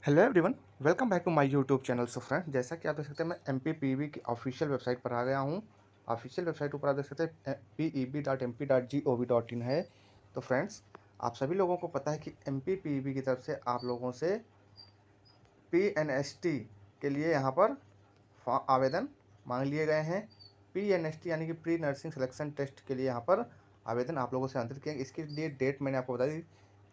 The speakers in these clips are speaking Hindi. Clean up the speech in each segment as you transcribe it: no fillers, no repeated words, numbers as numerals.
Hello everyone, welcome back to my YouTube channel. So friend, जैसा कि आप देख सकते हैं मैं एमपीपीवी की ऑफिशियल वेबसाइट पर आ गया हूँ। ऑफिशियल वेबसाइट ऊपर आप देख सकते हैं peb.mp.gov.in है। तो फ्रेंड्स, आप सभी लोगों को पता है कि एमपीपीवी की तरफ से आप लोगों से पीएनएसटी के लिए यहाँ पर आवेदन मांग लिए गए हैं। पीएनएसटी यानी कि प्री नर्सिंग सिलेक्शन टेस्ट के लिए यहाँ पर आवेदन आप लोगों से आमंत्रित किए। इसके लिए डेट मैंने आपको बता दी,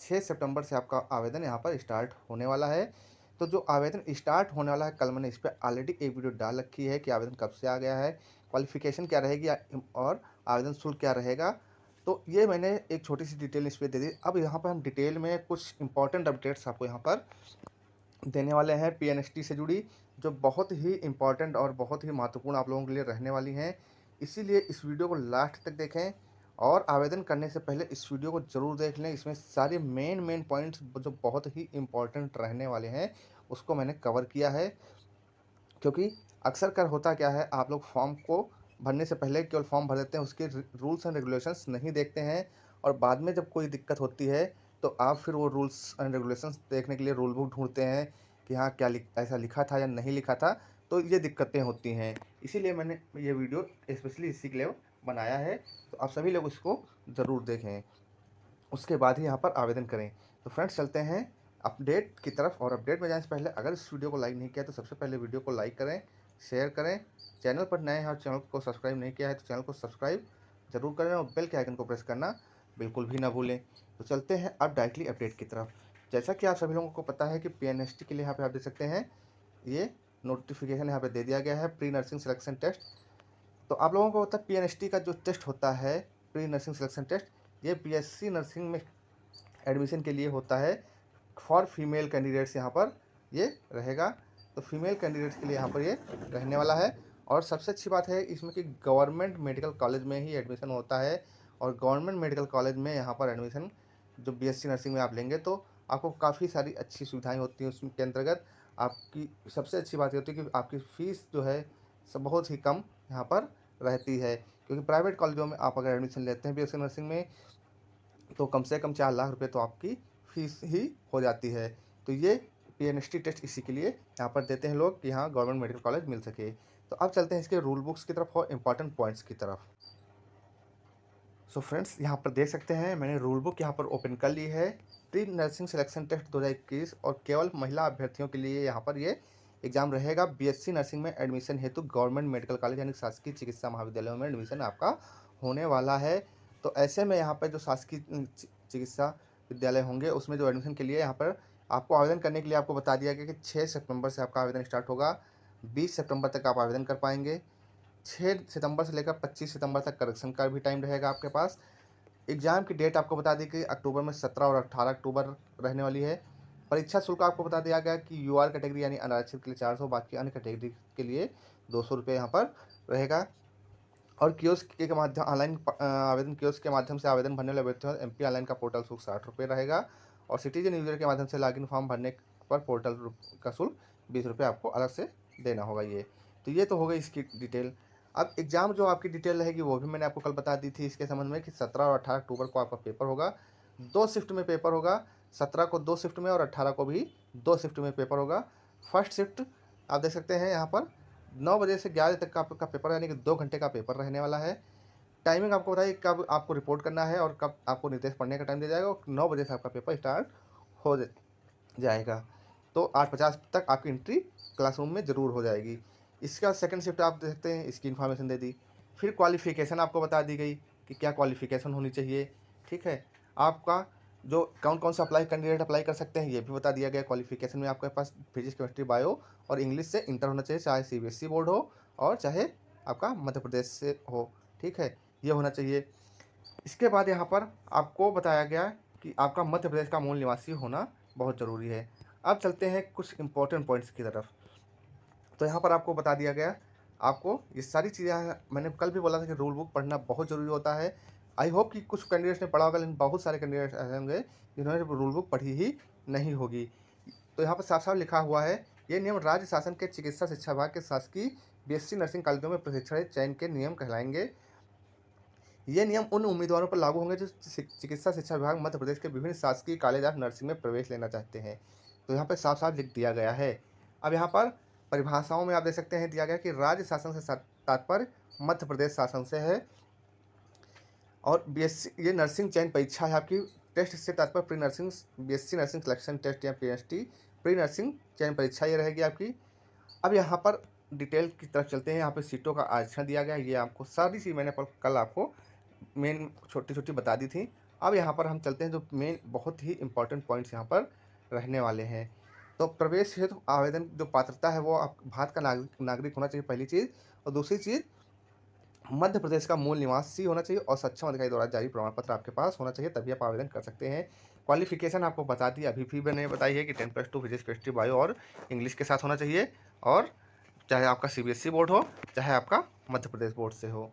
6 सितंबर से आपका आवेदन यहाँ पर स्टार्ट होने वाला है। तो जो आवेदन स्टार्ट होने वाला है, कल मैंने इस पर ऑलरेडी एक वीडियो डाल रखी है कि आवेदन कब से आ गया है, क्वालिफिकेशन क्या रहेगी और आवेदन शुल्क क्या रहेगा। तो ये मैंने एक छोटी सी डिटेल इस पर दे दी। अब यहाँ पर हम डिटेल में कुछ इंपॉर्टेंट अपडेट्स आपको यहाँ पर देने वाले हैं पीएनएसटी से जुड़ी, जो बहुत ही इम्पॉर्टेंट और बहुत ही महत्वपूर्ण आप लोगों के लिए रहने वाली हैं। इसीलिए इस वीडियो को लास्ट तक देखें और आवेदन करने से पहले इस वीडियो को ज़रूर देख लें। इसमें सारे मेन पॉइंट्स जो बहुत ही इम्पॉर्टेंट रहने वाले हैं उसको मैंने कवर किया है। क्योंकि अक्सर कर होता क्या है, आप लोग फॉर्म को भरने से पहले केवल फॉर्म भर देते हैं, उसके रूल्स एंड रेगुलेशंस नहीं देखते हैं और बाद में जब कोई दिक्कत होती है तो आप फिर वो रूल्स एंड रेगुलेशंस देखने के लिए रूल बुक ढूंढते हैं कि हाँ क्या ऐसा लिखा था या नहीं लिखा था। तो ये दिक्कतें होती हैं। इसीलिए मैंने ये वीडियो स्पेशली इसी के लिए बनाया है। तो आप सभी लोग इसको ज़रूर देखें, उसके बाद ही यहाँ पर आवेदन करें। तो फ्रेंड्स, चलते हैं अपडेट की तरफ। और अपडेट में जाने से पहले अगर इस वीडियो को लाइक नहीं किया तो सबसे पहले वीडियो को लाइक करें, शेयर करें। चैनल पर नए हैं और चैनल को सब्सक्राइब नहीं किया है तो चैनल को सब्सक्राइब जरूर करें और बेल के आइकन को प्रेस करना बिल्कुल भी ना भूलें। तो चलते हैं अब डायरेक्टली अपडेट की तरफ। जैसा कि आप सभी लोगों को पता है कि पीएनएसटी के लिए यहाँ पे आप देख सकते हैं ये नोटिफिकेशन यहाँ पे दे दिया गया है, प्री नर्सिंग सिलेक्शन टेस्ट। तो आप लोगों को पता है पीएनएसटी का जो टेस्ट होता है, प्री नर्सिंग सिलेक्शन टेस्ट, ये बीएससी नर्सिंग में एडमिशन के लिए होता है फॉर फीमेल कैंडिडेट्स। यहाँ पर ये रहेगा। तो फीमेल कैंडिडेट्स के लिए यहाँ पर ये रहने वाला है। और सबसे अच्छी बात है इसमें कि गवर्नमेंट मेडिकल कॉलेज में ही एडमिशन होता है। और गवर्नमेंट मेडिकल कॉलेज में यहाँ पर एडमिशन जो बीएससी नर्सिंग में आप लेंगे तो आपको काफ़ी सारी अच्छी सुविधाएं होती हैं। उसके अंतर्गत आपकी सबसे अच्छी बात ये होती है कि आपकी फ़ीस जो है सब बहुत ही कम यहाँ पर रहती है। क्योंकि प्राइवेट कॉलेजों में आप अगर एडमिशन लेते हैं बीएससी नर्सिंग में तो कम से कम 4 लाख रुपए तो आपकी फीस ही हो जाती है। तो ये पीएनएसटी टेस्ट इसी के लिए यहाँ पर देते हैं लोग कि यहाँ गवर्नमेंट मेडिकल कॉलेज मिल सके। तो अब चलते हैं इसके रूल बुक्स की तरफ और इम्पॉर्टेंट पॉइंट्स की तरफ। सो फ्रेंड्स, यहाँ पर देख सकते हैं मैंने रूल बुक यहाँ पर ओपन कर ली है। प्री नर्सिंग सिलेक्शन टेस्ट 2021 और केवल महिला अभ्यर्थियों के लिए यहाँ पर ये एग्जाम रहेगा। बीएससी नर्सिंग में एडमिशन हेतु गवर्नमेंट मेडिकल कॉलेज यानी शासकीय चिकित्सा महाविद्यालयों में एडमिशन आपका होने वाला है। तो ऐसे में यहाँ पर जो शासकीय चिकित्सा विद्यालय होंगे उसमें जो एडमिशन के लिए यहाँ पर आपको आवेदन करने के लिए आपको बता दिया गया कि 6 सितंबर से आपका आवेदन स्टार्ट होगा। 20 सितंबर तक आप आवेदन कर पाएंगे। 6 सितंबर से लेकर 25 सितंबर तक करेक्शन का भी टाइम रहेगा आपके पास। एग्ज़ाम की डेट आपको बता दी कि अक्टूबर में 17 और 18 अक्टूबर रहने वाली है। परीक्षा शुल्क आपको बता दिया गया कि यूआर कैटेगरी यानी अनारक्षित के लिए 400, बाकी अन्य कैटेगरी के लिए 200 रुपये यहाँ पर रहेगा। और कियोस्क के माध्यम ऑनलाइन आवेदन कियोस्क के माध्यम से आवेदन भरने वाले अभ्यर्थियों एमपी ऑनलाइन का पोर्टल शुल्क 60 रुपये रहेगा। और सिटीजन यूजर के माध्यम से लॉगिन फॉर्म भरने पर पोर्टल का शुल्क 20 रुपये आपको अलग से देना होगा। ये तो ये तो हो गई इसकी डिटेल। अब एग्ज़ाम जो आपकी डिटेल रहेगी वो भी मैंने आपको कल बता दी थी इसके संबंध में कि 17 और 18 अक्टूबर को आपका पेपर होगा। 2 शिफ्ट में पेपर होगा। 17 को 2 शिफ्ट में और 18 को भी 2 शिफ्ट में पेपर होगा। फर्स्ट शिफ्ट आप देख सकते हैं यहाँ पर 9 बजे से 11 तक का आपका पेपर यानी कि 2 घंटे का पेपर रहने वाला है। टाइमिंग आपको बताइए कब आपको रिपोर्ट करना है और कब आपको निर्देश पढ़ने का टाइम दिया जाएगा। और 9 बजे से आपका पेपर स्टार्ट हो जाएगा। तो 8:50 तक आपकी एंट्री क्लासरूम में ज़रूर हो जाएगी। इसका सेकंड शिफ्ट आप देख सकते हैं, इसकी इन्फॉर्मेशन दे दी। फिर क्वालिफ़िकेशन आपको बता दी गई कि क्या क्वालिफ़िकेशन होनी चाहिए। ठीक है, आपका जो कौन कौन सा कैंडिडेट अप्लाई कर सकते हैं ये भी बता दिया गया। क्वालिफ़िकेशन में आपके पास फिजिक्स, केमिस्ट्री, बायो और इंग्लिश से इंटर होना चाहिए, चाहे सीबीएसई बोर्ड हो और चाहे आपका मध्य प्रदेश से हो। ठीक है, ये होना चाहिए। इसके बाद यहाँ पर आपको बताया गया कि आपका मध्य प्रदेश का मूल निवासी होना बहुत ज़रूरी है। अब चलते हैं कुछ इंपॉर्टेंट पॉइंट्स की तरफ। तो यहाँ पर आपको बता दिया गया, आपको ये सारी चीज़ें मैंने कल भी बोला था कि रूल बुक पढ़ना बहुत ज़रूरी होता है। आई होप कि कुछ कैंडिडेट्स ने पढ़ा होगा, लेकिन बहुत सारे कैंडिडेट्स ऐसे होंगे जिन्होंने रूल बुक पढ़ी ही नहीं होगी। तो यहाँ पर साफ साफ लिखा हुआ है, ये नियम राज्य शासन के चिकित्सा शिक्षा विभाग के शासकीय बीएससी नर्सिंग कॉलेजों में प्रशिक्षण चयन के नियम कहलाएंगे। ये नियम उन उम्मीदवारों पर लागू होंगे जो चिकित्सा शिक्षा विभाग मध्य प्रदेश के विभिन्न शासकीय कॉलेज ऑफ नर्सिंग में प्रवेश लेना चाहते हैं। तो यहाँ पे साफ साफ लिख दिया गया है। अब यहाँ पर परिभाषाओं में आप देख सकते हैं दिया गया कि राज्य शासन से तात्पर्य मध्य प्रदेश शासन से है। और बीएससी ये नर्सिंग चयन परीक्षा है आपकी। टेस्ट से तात्पर्य pre nursing BSc nursing selection test या पीएचटी प्री नर्सिंग चयन परीक्षा ये रहेगी आपकी। अब यहाँ पर डिटेल की तरफ चलते हैं। यहाँ पे सीटों का आरक्षण दिया गया है। ये आपको सारी चीज़ मैंने कल आपको मेन छोटी छोटी बता दी थी। अब यहाँ पर हम चलते हैं जो मेन बहुत ही इंपॉर्टेंट पॉइंट्स यहाँ पर रहने वाले हैं। तो प्रवेश हेतु आवेदन जो पात्रता है वो आप भारत का नागरिक होना चाहिए पहली चीज़। और दूसरी चीज़ मध्य प्रदेश का मूल निवासी होना चाहिए और सक्षम अधिकारी द्वारा जारी प्रमाण पत्र आपके पास होना चाहिए, तभी आप आवेदन कर सकते हैं। क्वालिफिकेशन आपको बता दी अभी भी मैंने बताई है कि 10+2 फिजिक्स केमिस्ट्री बायो और इंग्लिश के साथ होना चाहिए। और चाहे आपका सीबीएसई बोर्ड हो चाहे आपका मध्य प्रदेश बोर्ड से हो,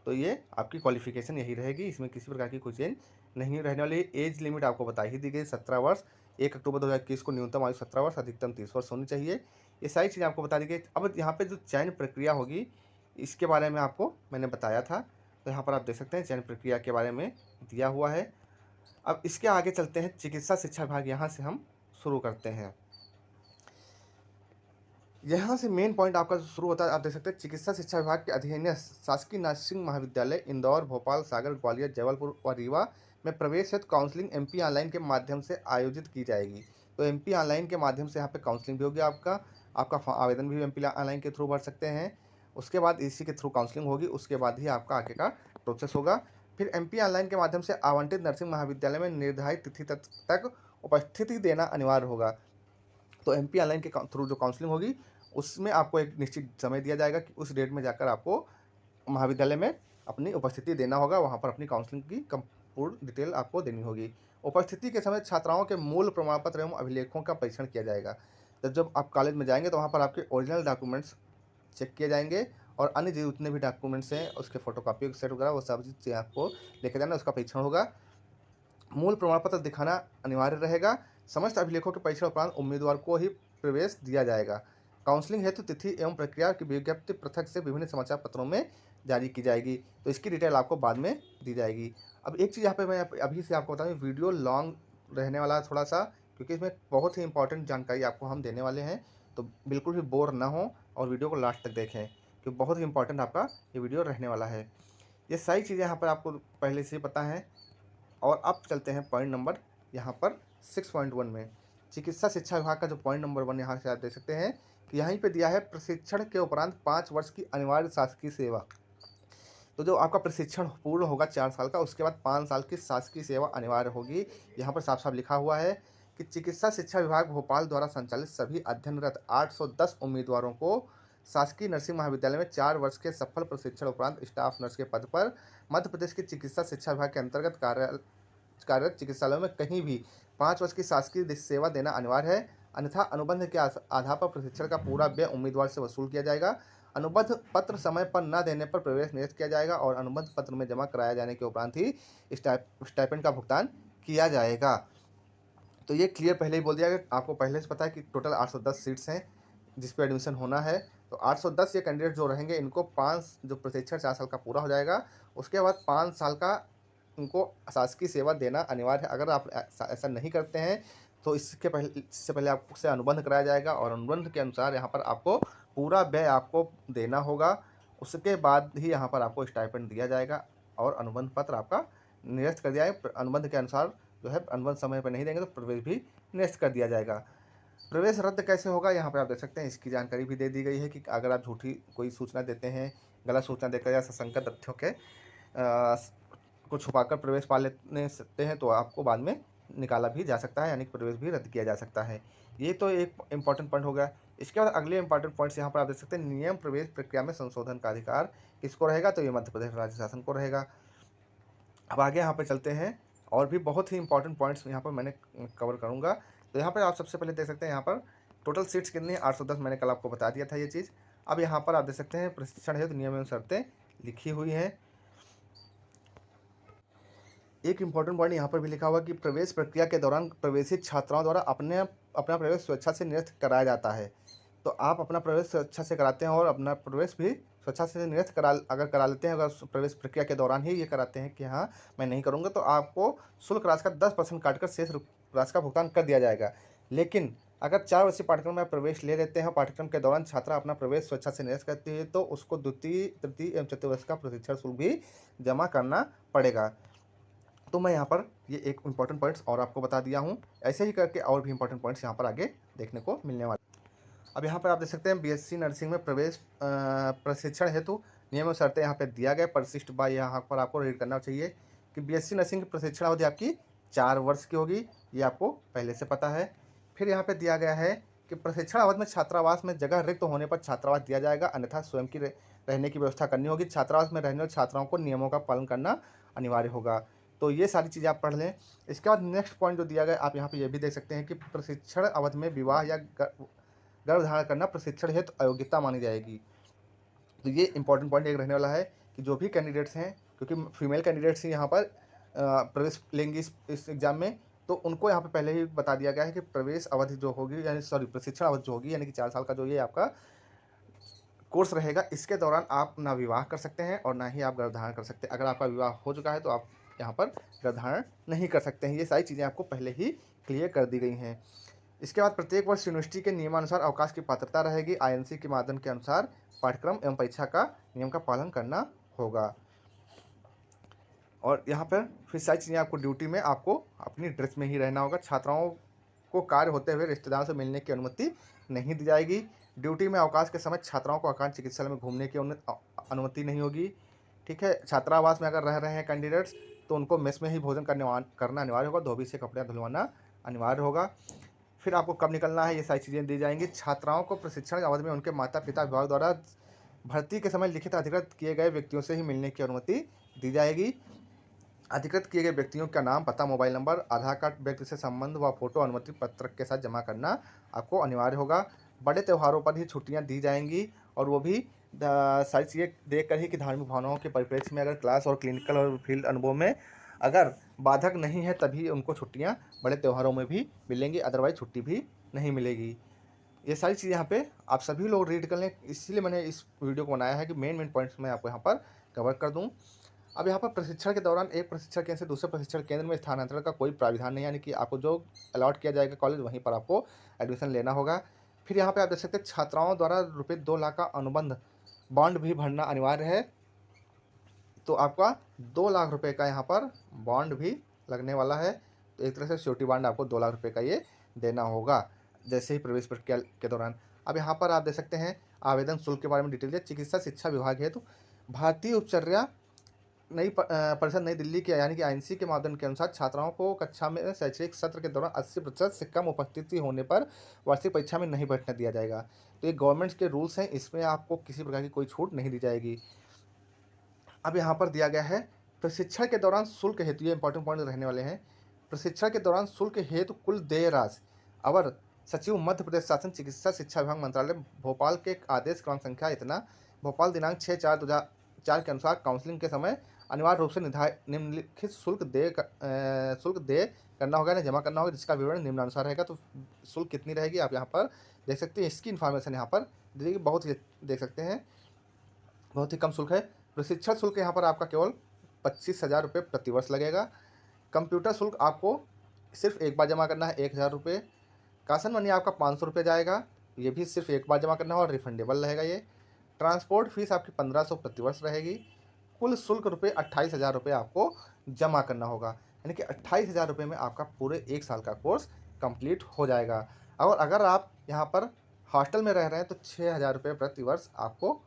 तो ये आपकी क्वालिफिकेशन यही रहेगी। इसमें किसी प्रकार की कोई चेंज नहीं रहने वाली। एज लिमिट आपको बता ही दी गई 17 वर्ष। 1 अक्टूबर 2021 को न्यूनतम आयु 17 वर्ष अधिकतम 30 वर्ष होनी चाहिए। ये सारी चीज़ें आपको बता दी गई। अब यहाँ पे जो चयन प्रक्रिया होगी इसके बारे में आपको मैंने बताया था। तो यहाँ पर आप देख सकते हैं चयन प्रक्रिया के बारे में दिया हुआ है। अब इसके आगे चलते हैं। चिकित्सा शिक्षा विभाग यहाँ से हम शुरू करते हैं। यहाँ से मेन पॉइंट आपका शुरू होता है। आप देख सकते हैं चिकित्सा शिक्षा विभाग के अधीन शासकीय नर्सिंग महाविद्यालय इंदौर, भोपाल, सागर, ग्वालियर, जबलपुर और रीवा में प्रवेश हेतु काउंसलिंग एमपी ऑनलाइन के माध्यम से आयोजित की जाएगी। तो एमपी ऑनलाइन के माध्यम से यहाँ पे काउंसलिंग भी होगी। आपका आवेदन भी एमपी ऑनलाइन के थ्रू भर सकते हैं। उसके बाद इसी के थ्रू काउंसलिंग होगी, उसके बाद ही आपका आगे का प्रोसेस होगा। फिर एमपी ऑनलाइन के माध्यम से आवंटित नर्सिंग महाविद्यालय में निर्धारित तिथि तक उपस्थिति देना अनिवार्य होगा। तो एमपी ऑनलाइन के थ्रू जो काउंसलिंग होगी उसमें आपको एक निश्चित समय दिया जाएगा कि उस डेट में जाकर आपको महाविद्यालय में अपनी उपस्थिति देना होगा। वहाँ पर अपनी काउंसलिंग की पूर्ण डिटेल आपको देनी होगी। उपस्थिति के समय छात्राओं के मूल प्रमाण पत्र एवं अभिलेखों का परीक्षण किया जाएगा। तो जब आप कॉलेज में जाएंगे तो वहाँ पर आपके ओरिजिनल डॉक्यूमेंट्स चेक किए जाएंगे और अन्य जितने भी डॉक्यूमेंट्स हैं उसके फोटोकॉपी सेट वगैरह वो सब चीज़ आपको लेके जाना, उसका परीक्षण होगा। मूल प्रमाण पत्र दिखाना अनिवार्य रहेगा। समस्त अभिलेखों के परीक्षण उपरांत उम्मीदवार को ही प्रवेश दिया जाएगा। काउंसलिंग हेतु तिथि एवं प्रक्रिया की विज्ञप्ति पृथक से विभिन्न समाचार पत्रों में जारी की जाएगी। तो इसकी डिटेल आपको बाद में दी जाएगी। अब एक चीज़ यहाँ पे मैं अभी से आपको बता दूँ, वीडियो लॉन्ग रहने वाला है थोड़ा सा, क्योंकि इसमें बहुत ही इंपॉर्टेंट जानकारी आपको हम देने वाले हैं। तो बिल्कुल भी बोर ना हो और वीडियो को लास्ट तक देखें, क्योंकि बहुत ही इंपॉर्टेंट आपका ये वीडियो रहने वाला है। ये सारी चीज़ें यहाँ पर आपको पहले से पता है। और अब चलते हैं पॉइंट नंबर यहाँ पर 6.1 में। चिकित्सा शिक्षा विभाग का जो पॉइंट नंबर 1 यहाँ से आप देख सकते हैं कि यहीं पे दिया है प्रशिक्षण के उपरांत 5 वर्ष की अनिवार्य शासकीय सेवा। तो जो आपका प्रशिक्षण पूर्ण होगा 4 साल का, उसके बाद 5 साल की शासकीय सेवा अनिवार्य होगी। यहाँ पर साफ साफ लिखा हुआ है कि चिकित्सा शिक्षा विभाग भोपाल द्वारा संचालित सभी अध्ययनरत 810 उम्मीदवारों को शासकीय नर्सिंग महाविद्यालय में 4 वर्ष के सफल प्रशिक्षण उपरांत स्टाफ नर्स के पद पर मध्य प्रदेश की चिकित्सा शिक्षा विभाग के अंतर्गत कार्यरत चिकित्सालयों में कहीं भी 5 वर्ष की शासकीय सेवा देना अनिवार्य है। अन्यथा अनुबंध के आधार पर प्रशिक्षण का पूरा व्यय उम्मीदवार से वसूल किया जाएगा। अनुबंध पत्र समय पर न देने पर प्रवेश निरस्त किया जाएगा और अनुबंध पत्र में जमा कराया जाने के उपरांत ही स्टाइपेंड का भुगतान किया जाएगा। तो ये क्लियर पहले ही बोल दिया गया। आपको पहले से पता है कि टोटल 810 सीट्स हैं जिस पे एडमिशन होना है। तो 810 ये कैंडिडेट जो रहेंगे इनको 5 जो प्रशिक्षण 4 साल का पूरा हो जाएगा, उसके बाद 5 साल का इनको शासकीय सेवा देना अनिवार्य है। अगर आप ऐसा नहीं करते हैं तो इससे पहले आपसे अनुबंध कराया जाएगा और अनुबंध के अनुसार यहाँ पर आपको पूरा व्यय आपको देना होगा। उसके बाद ही यहाँ पर आपको स्टाइपेंड दिया जाएगा और अनुबंध पत्र आपका निरस्त कर दिया जाएगा। अनुबंध के अनुसार जो है अनुबंध समय पर नहीं देंगे तो प्रवेश भी निरस्त कर दिया जाएगा। प्रवेश रद्द कैसे होगा यहाँ पे आप देख सकते हैं, इसकी जानकारी भी दे दी गई है कि अगर आप झूठी कोई सूचना देते हैं, गलत सूचना देकर या सशंकित तथ्यों के को छुपाकर प्रवेश पा लेने सकते हैं तो आपको बाद में निकाला भी जा सकता है, यानी कि प्रवेश भी रद्द किया जा सकता है। ये तो एक इम्पॉर्टेंट पॉइंट हो गया। इसके बाद अगले इंपॉर्टेंट पॉइंट्स यहाँ पर आप देख सकते हैं। नियम प्रवेश प्रक्रिया में संशोधन का अधिकार किसको रहेगा, तो ये मध्य प्रदेश राज्य शासन को रहेगा। अब आगे यहाँ पर चलते हैं और भी बहुत ही इंपॉर्टेंट पॉइंट्स यहाँ पर मैंने कवर करूँगा। तो यहाँ पर आप सबसे पहले देख सकते हैं यहाँ पर टोटल सीट्स कितनी है, 810। मैंने कल आपको बता दिया था ये चीज़। अब यहाँ पर आप देख सकते हैं प्रशिक्षण हेतु नियम एवं शर्तें लिखी हुई हैं। एक इम्पॉर्टेंट पॉइंट यहाँ पर भी लिखा हुआ कि प्रवेश प्रक्रिया के दौरान प्रवेशित छात्राओं द्वारा अपना प्रवेश स्वेच्छा से निरस्त कराया जाता है। तो आप अपना प्रवेश स्वेच्छा से कराते हैं और अपना प्रवेश भी स्वेच्छा से निरस्त करा लेते हैं। अगर प्रवेश प्रक्रिया के दौरान ही ये कराते हैं कि हाँ मैं नहीं करूँगा, तो आपको शुल्क राशि का 10% काटकर शेष राशि का भुगतान कर दिया जाएगा। लेकिन अगर 4 वर्षीय पाठ्यक्रम में आप प्रवेश ले लेते हैं, पाठ्यक्रम के दौरान छात्रा अपना प्रवेश स्वेच्छा से निरस्त करती है, तो उसको द्वितीय, तृतीय एवं चतुर्थ वर्ष का प्रशिक्षण शुल्क भी जमा करना पड़ेगा। तो मैं यहाँ पर ये एक इम्पॉर्टेंट पॉइंट्स और आपको बता दिया हूँ। ऐसे ही करके और भी इम्पॉर्टेंट पॉइंट्स यहाँ पर आगे देखने को मिलने वाले। अब यहाँ पर आप देख सकते हैं बीएससी नर्सिंग में प्रवेश प्रशिक्षण हेतु नियम और शर्तें यहाँ पे दिया गया। परिशिष्ट बाय यहाँ पर आपको रीड करना चाहिए कि बीएससी नर्सिंग की प्रशिक्षण अवधि आपकी 4 वर्ष की होगी, ये आपको पहले से पता है। फिर यहाँ पे दिया गया है कि प्रशिक्षण अवधि में छात्रावास में जगह रिक्त होने पर छात्रावास दिया जाएगा, अन्यथा स्वयं की रहने की व्यवस्था करनी होगी। छात्रावास में रहने वाले छात्राओं को नियमों का पालन करना अनिवार्य होगा। तो ये सारी चीज़ें आप पढ़ लें। इसके बाद नेक्स्ट पॉइंट जो दिया गया आप यहाँ पे ये भी देख सकते हैं कि प्रशिक्षण अवधि में विवाह या गर्भधारण करना प्रशिक्षण हेतु अयोग्यता मानी जाएगी। तो ये इंपॉर्टेंट पॉइंट एक रहने वाला है कि जो भी कैंडिडेट्स हैं, क्योंकि फीमेल कैंडिडेट्स ही यहाँ पर प्रवेश लेंगी इस एग्ज़ाम में, तो उनको यहाँ पे पहले ही बता दिया गया है कि प्रवेश अवधि जो होगी, यानी सॉरी प्रशिक्षण अवधि जो होगी, यानी कि 4 साल का जो ये आपका कोर्स रहेगा, इसके दौरान आप ना विवाह कर सकते हैं और ना ही आप गर्भधारण कर सकते हैं। अगर आपका विवाह हो चुका है तो आप यहाँ पर गर्भधारण नहीं कर सकते हैं। ये सारी चीज़ें आपको पहले ही क्लियर कर दी गई हैं। इसके बाद प्रत्येक वर्ष यूनिवर्सिटी के नियमानुसार अवकाश की पात्रता रहेगी। आईएनसी के माध्यम के अनुसार पाठ्यक्रम एवं परीक्षा का नियम का पालन करना होगा। और यहाँ पर फिर सारी चीज़ें आपको ड्यूटी में आपको अपनी ड्रेस में ही रहना होगा। छात्राओं को कार्य होते हुए रिश्तेदारों से मिलने की अनुमति नहीं दी जाएगी। ड्यूटी में अवकाश के समय छात्राओं को आकांक्षी चिकित्सालय में घूमने की अनुमति नहीं होगी। ठीक है, छात्रावास में अगर रह रहे हैं कैंडिडेट्स तो उनको मेस में ही भोजन करना अनिवार्य होगा। धोबी से कपड़े धुलवाना अनिवार्य होगा। फिर आपको कब निकलना है, ये सारी चीज़ें दी जाएंगी। छात्राओं को प्रशिक्षण अवधि में उनके माता पिता विभाग द्वारा भर्ती के समय लिखित अधिकृत किए गए व्यक्तियों से ही मिलने की अनुमति दी जाएगी। अधिकृत किए गए व्यक्तियों का नाम, पता, मोबाइल नंबर, आधार कार्ड, व्यक्ति से संबंध व फोटो अनुमति पत्रक के साथ जमा करना आपको अनिवार्य होगा। बड़े त्योहारों पर ही छुट्टियां दी जाएंगी और वो भी सारी चीज़ें देख कर ही कि धार्मिक भावनाओं के परिप्रेक्ष्य में अगर क्लास और क्लिनिकल और फील्ड अनुभव में अगर बाधक नहीं है तभी उनको छुट्टियां बड़े त्योहारों में भी मिलेंगी, अदरवाइज छुट्टी भी नहीं मिलेगी। ये सारी चीज़ें यहाँ पे आप सभी लोग रीड कर लें, इसीलिए मैंने इस वीडियो को बनाया है कि मेन पॉइंट्स मैं आपको यहाँ पर कवर कर दूँ। अब यहाँ पर प्रशिक्षण के दौरान एक प्रशिक्षण केंद्र से दूसरे प्रशिक्षण केंद्र में स्थानांतरण का कोई प्राविधान नहीं, यानी कि आपको जो अलॉट किया जाएगा कॉलेज वहीं पर आपको एडमिशन लेना होगा। फिर यहाँ पे आप देख सकते हैं छात्राओं द्वारा ₹2 लाख का अनुबंध बॉन्ड भी भरना अनिवार्य है। तो आपका 2 लाख रुपए का यहाँ पर बॉन्ड भी लगने वाला है। तो एक तरह से श्योरिटी बॉन्ड आपको 2 लाख रुपए का ये देना होगा जैसे ही प्रवेश प्रक्रिया के दौरान। अब यहाँ पर आप देख सकते हैं आवेदन शुल्क के बारे में डिटेल है। चिकित्सा शिक्षा विभाग है तो भारतीय उपचर्या परिषद नई दिल्ली के यानी कि आईएनसी के मापदंड के अनुसार छात्राओं को कक्षा में शैक्षणिक सत्र के दौरान 80% से कम उपस्थिति होने पर वार्षिक परीक्षा में नहीं बैठने दिया जाएगा। तो ये गवर्नमेंट के रूल्स हैं, इसमें आपको किसी प्रकार की कोई छूट नहीं दी जाएगी। अब यहाँ पर दिया गया है प्रशिक्षण के दौरान शुल्क हेतु, ये इंपॉर्टेंट पॉइंट रहने वाले हैं। प्रशिक्षण के दौरान शुल्क हेतु कुल देय राशि अवर सचिव मध्य प्रदेश शासन चिकित्सा शिक्षा विभाग मंत्रालय भोपाल के आदेश क्रम संख्या इतना भोपाल दिनांक 6/4/2004 के अनुसार काउंसलिंग के समय अनिवार्य रूप से निम्नलिखित शुल्क दे करना होगा, जमा करना होगा, जिसका विवरण निम्नानुसार रहेगा। तो शुल्क कितनी रहेगी आप यहाँ पर देख सकते हैं, इसकी इन्फॉर्मेशन यहाँ पर देखिए, बहुत ही देख सकते हैं, बहुत ही कम शुल्क है। प्रशिक्षण शुल्क यहाँ पर आपका केवल 25,000 रुपये प्रतिवर्ष लगेगा। कंप्यूटर शुल्क आपको सिर्फ एक बार जमा करना है, 1,000 रुपये। कासन मनी आपका 500 रुपये जाएगा, ये भी सिर्फ एक बार जमा करना है और रिफंडेबल रहेगा ये। ट्रांसपोर्ट फीस आपकी 1500 प्रतिवर्ष रहेगी। कुल शुल्क रुपये 28,000 रुपये आपको जमा करना होगा, यानी कि 28,000 रुपये में आपका पूरे 1 साल का कोर्स कंप्लीट हो जाएगा। और अगर आप यहाँ पर हॉस्टल में रह रहे हैं तो 6,000 रुपये प्रतिवर्ष आपको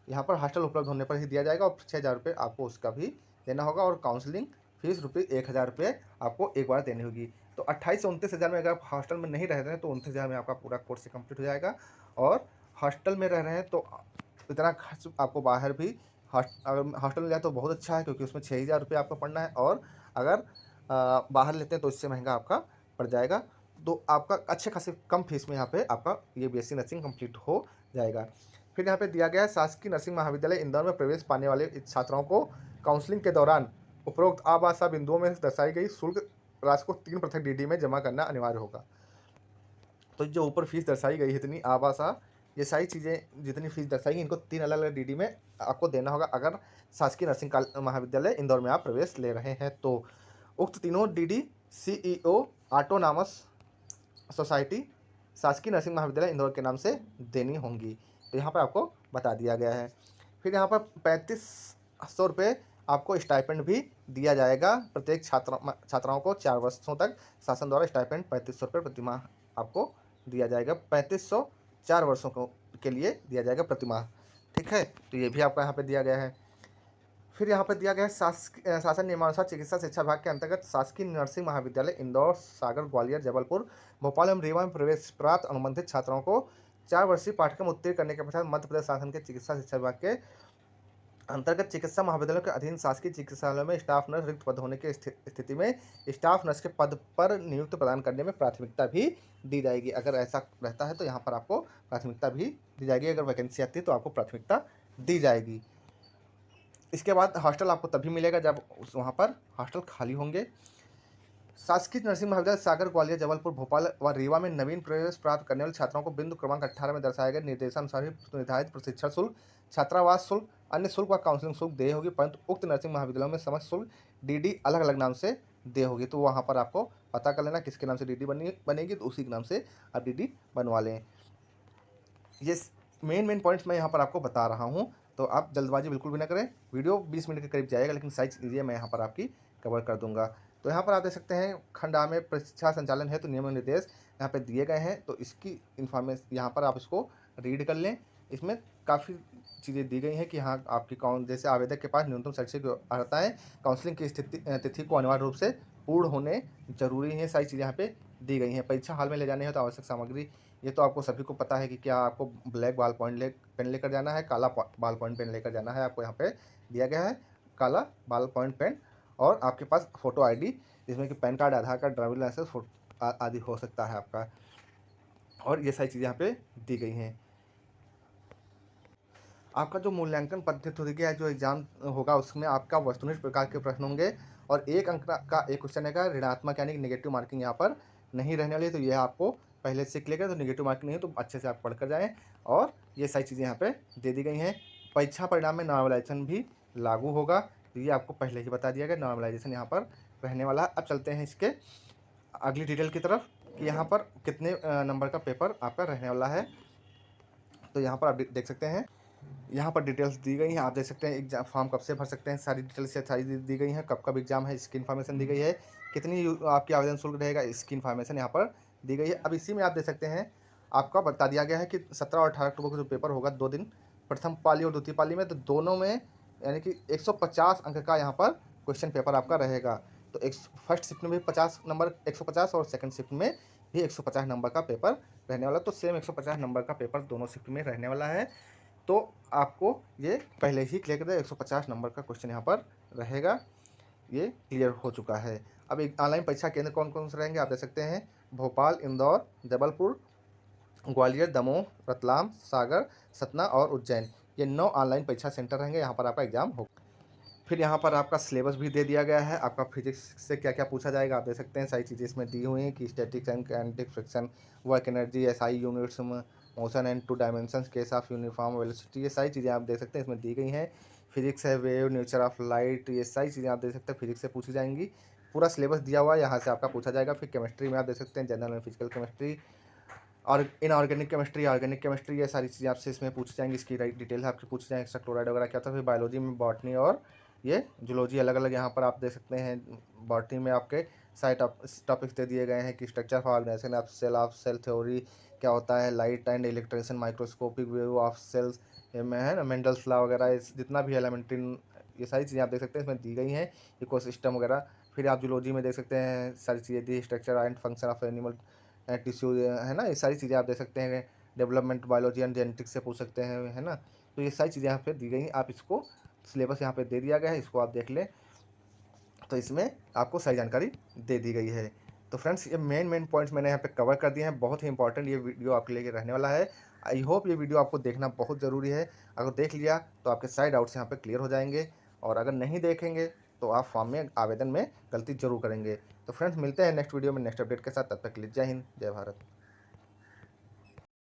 यहाँ पर हॉस्टल उपलब्ध होने पर ही दिया जाएगा और 6,000 रुपये आपको उसका भी देना होगा। और काउंसलिंग फीस रुपये 1,000 रुपये आपको एक बार देनी होगी। तो 28 से 29,000 में अगर आप हॉस्टल में नहीं रह रहे हैं तो 29,000 में आपका पूरा कोर्स कंप्लीट हो जाएगा। और हॉस्टल में रह रहे हैं तो इतना खर्च आपको बाहर भी अगर हॉस्टल में जाए तो बहुत अच्छा है, क्योंकि उसमें 6,000 रुपये आपको पड़ना है। और अगर बाहर लेते हैं तो इससे महंगा आपका पड़ जाएगा। तो आपका अच्छे खासे कम फीस में यहाँ पे आपका ये बीएससी नर्सिंग कंप्लीट हो जाएगा। फिर यहाँ पे दिया गया है शासकीय नर्सिंग महाविद्यालय इंदौर में प्रवेश पाने वाले छात्राओं को काउंसलिंग के दौरान उपरोक्त आभासा बिंदुओं में दर्शाई गई शुल्क राशि को 3 पृथक डीडी में जमा करना अनिवार्य होगा। तो जो ऊपर फीस दर्शाई गई है इतनी आभासा, ये सारी चीज़ें जितनी फीस दर्शाई इनको 3 अलग अलग डीडी में आपको देना होगा अगर शासकीय नर्सिंग महाविद्यालय इंदौर में आप प्रवेश ले रहे हैं। तो उक्त तीनों डीडी सीईओ ऑटोनॉमस सोसाइटी शासकीय नर्सिंग महाविद्यालय इंदौर के नाम से देनी होंगी। तो यहाँ पर आपको बता दिया गया है। फिर यहाँ पर 3500 रुपये आपको स्टाइपेंड भी दिया जाएगा। प्रत्येक छात्राओं को 4 वर्षों तक शासन द्वारा स्टाइपेंड 3500 रुपये प्रतिमाह आपको दिया जाएगा। 3500 4 वर्षों के लिए दिया जाएगा प्रतिमाह। ठीक है, तो ये भी आपका यहाँ पे दिया गया है। फिर यहाँ पर दिया गया है शासन नियमानुसार चिकित्सा शिक्षा विभाग के अंतर्गत शासकीय नर्सिंग महाविद्यालय इंदौर, सागर, ग्वालियर, जबलपुर, भोपाल एवं रीवा में प्रवेश प्राप्त अनुबंधित छात्राओं को 4 वर्षीय पाठ्यक्रम उत्तीर्ण करने के पश्चात मध्य प्रदेश शासन के चिकित्सा शिक्षा विभाग के अंतर्गत चिकित्सा महाविद्यालयों के अधीन शासकीय चिकित्सालयों में स्टाफ नर्स रिक्त पद होने की स्थिति में स्टाफ नर्स के पद पर नियुक्ति प्रदान करने में प्राथमिकता भी दी जाएगी। अगर ऐसा रहता है तो यहाँ पर आपको प्राथमिकता भी दी जाएगी। अगर वैकेंसी आती है तो आपको प्राथमिकता दी जाएगी। इसके बाद हॉस्टल आपको तभी मिलेगा जब वहाँ पर हॉस्टल खाली होंगे। शासकीय नर्सिंग महाविद्यालय सागर, ग्वालियर, जबलपुर, भोपाल व रीवा में नवीन प्रवेश प्राप्त करने वाले छात्रों को बिंदु क्रमांक 18 में दर्शाए गए निर्देशानुसार निर्धारित प्रशिक्षण शुल्क, छात्रावास शुल्क, अन्य शुल्क व काउंसलिंग शुल्क देय होगी, परंतु उक्त नर्सिंग महाविद्यालयों में समस्त शुल्क डीडी अलग अलग नाम से देय होगी। तो वहाँ पर आपको पता कर लेना किसके नाम से डीडी बनेगी, तो उसी के नाम से आप डीडी बनवा लें। ये मेन पॉइंट्स मैं यहाँ पर आपको बता रहा हूँ, तो आप जल्दबाजी बिल्कुल भी ना करें। वीडियो 20 मिनट के करीब जाएगा, लेकिन सारी चीज़ें मैं यहाँ पर आपकी कवर कर दूंगा। तो यहाँ पर आप देख सकते हैं खंड A में परीक्षा संचालन है तो नियम निर्देश यहाँ पे दिए गए हैं। तो इसकी इन्फॉर्मेशन यहाँ पर आप इसको रीड कर लें। इसमें काफ़ी चीज़ें दी गई हैं कि हाँ आपकी जैसे आवेदक के पास न्यूनतम शैक्षिक अर्हता है, काउंसलिंग की तिथि को अनिवार्य रूप से पूर्ण होने जरूरी है। सारी चीज़ें यहाँ पे दी गई हैं। परीक्षा हाल में ले जाने है तो आवश्यक सामग्री, ये तो आपको सभी को पता है कि क्या आपको ब्लैक बॉल पॉइंट पेन लेकर जाना है, काला बॉल पॉइंट पेन लेकर जाना है। आपको यहाँ पे दिया गया है काला बॉल पॉइंट पेन, और आपके पास फ़ोटो आईडी जिसमें कि पैन कार्ड, आधार कार्ड, ड्राइविंग लाइसेंस आदि हो सकता है आपका। और ये सारी चीज़ें यहाँ पे दी गई हैं। आपका जो मूल्यांकन पद्धति होगी या जो एग्जाम होगा उसमें आपका वस्तुनिष्ठ प्रकार के प्रश्न होंगे और 1 अंक का एक क्वेश्चन है ऋणात्मक यानी कि नेगेटिव मार्किंग यहाँ पर नहीं रहने वाली। तो ये आपको पहले से क्लियर है, तो नेगेटिव मार्किंग नहीं है, तो अच्छे से आप पढ़ कर जाएँ। और ये सारी चीज़ें यहाँ पे दे दी गई हैं। परीक्षा परिणाम में नॉर्मलाइजेशन भी लागू होगा, तो ये आपको पहले ही बता दिया गया, नॉर्मलाइजेशन यहाँ पर रहने वाला है। अब चलते हैं इसके अगली डिटेल की तरफ कि यहाँ पर कितने नंबर का पेपर आपका रहने वाला है। तो यहाँ पर आप देख सकते हैं, यहाँ पर डिटेल्स दी गई हैं। आप देख सकते हैं एग्जाम फॉर्म कब से भर सकते हैं, सारी डिटेल्स सारी दी गई हैं। कब कब एग्जाम है इसकी इन्फॉर्मेशन दी गई है, कितनी आपकी आवेदन शुल्क रहेगा इसकी इन्फॉर्मेशन यहाँ पर दी गई है। अब इसी में आप देख सकते हैं आपका बता दिया गया है कि 17 और 18 अक्टूबर को जो पेपर होगा 2 दिन, प्रथम पाली और द्वितीय पाली में, तो दोनों में यानी कि 150 अंक का यहाँ पर क्वेश्चन पेपर आपका रहेगा। तो एक फर्स्ट शिफ्ट में भी 50 नंबर 150 और सेकंड शिफ्ट में भी 150 नंबर का पेपर रहने वाला। तो सेम 150 नंबर का पेपर दोनों शिफ्ट में रहने वाला है। तो आपको ये पहले ही क्लियर कर दिया, 150 नंबर का क्वेश्चन यहाँ पर रहेगा, ये क्लियर हो चुका है। अब एक ऑनलाइन परीक्षा केंद्र कौन कौन से रहेंगे आप देख सकते हैं, भोपाल, इंदौर, जबलपुर, ग्वालियर, दमोह, रतलाम, सागर, सतना और उज्जैन, ये 9 ऑनलाइन परीक्षा सेंटर रहेंगे। यहाँ पर आपका एग्जाम होगा। फिर यहाँ पर आपका सिलेबस भी दे दिया गया है। आपका फिजिक्स से क्या क्या पूछा जाएगा आप देख सकते हैं, सारी चीज़ें इसमें दी हुई हैं कि statics and kinetic friction, work energy, SI units, motion and 2 dimensions, case of uniform velocity, ये सारी चीज़ें आप देख सकते हैं इसमें दी गई हैं। फिजिक्स है, वेव, नेचर ऑफ लाइट, ये सारी चीज़ें आप देख सकते हैं फिजिक्स से पूछी जाएंगी। पूरा सिलेबस दिया हुआ है, यहाँ से आपका पूछा जाएगा। फिर केमिस्ट्री में आप देख सकते हैं जनरल एंड फिजिकल केमिस्ट्री और इनऑर्गेनिक केमिस्ट्री, ऑर्गेनिक केमिस्ट्री, ये सारी चीज़ें आपसे इसमें पूछी जाएंगी। इसकी डिटेल आपसे पूछी जाएंगी, एक्स्ट्रा क्लोराइड वगैरह क्या था। फिर बायोलॉजी में बॉटनी और ये जूलॉजी अलग अलग यहाँ पर आप देख सकते हैं। बॉटनी में आपके सारे टॉपिक्स दे दिए गए हैं कि structure of organisation of cell theory क्या होता है, light and electron, microscopic view of cells में है ना, मेंडल्स लॉ वगैरह, जितना भी एलिमेंट्री, ये सारी चीज़ें आप देख सकते हैं इसमें दी गई हैं, इकोसिस्टम वगैरह। फिर आप जूलॉजी में देख सकते हैं सारी चीज़ें दी, structure and function of animal tissue है ना, ये सारी चीज़ें आप देख सकते हैं। डेवलपमेंट बायोलॉजी एंड जेनेटिक्स से पूछ सकते हैं, है ना। तो ये सारी चीज़ें यहाँ पे दी गई हैं। आप इसको सिलेबस यहाँ पे दे दिया गया है, इसको आप देख लें, तो इसमें आपको सारी जानकारी दे दी गई है। तो फ्रेंड्स ये मेन पॉइंट्स मैंने यहाँ पे कवर कर दिए हैं। बहुत ही इंपॉर्टेंट ये वीडियो आपके लिए रहने वाला है। आई होप ये वीडियो आपको देखना बहुत ज़रूरी है। अगर देख लिया तो आपके सारे डाउट्स यहाँ पे क्लियर हो जाएंगे, और अगर नहीं देखेंगे तो आप फॉर्म में आवेदन में गलती जरूर करेंगे। तो फ्रेंड्स मिलते हैं नेक्स्ट वीडियो में नेक्स्ट अपडेट के साथ। तब तक के लिए जय हिंद, जय भारत।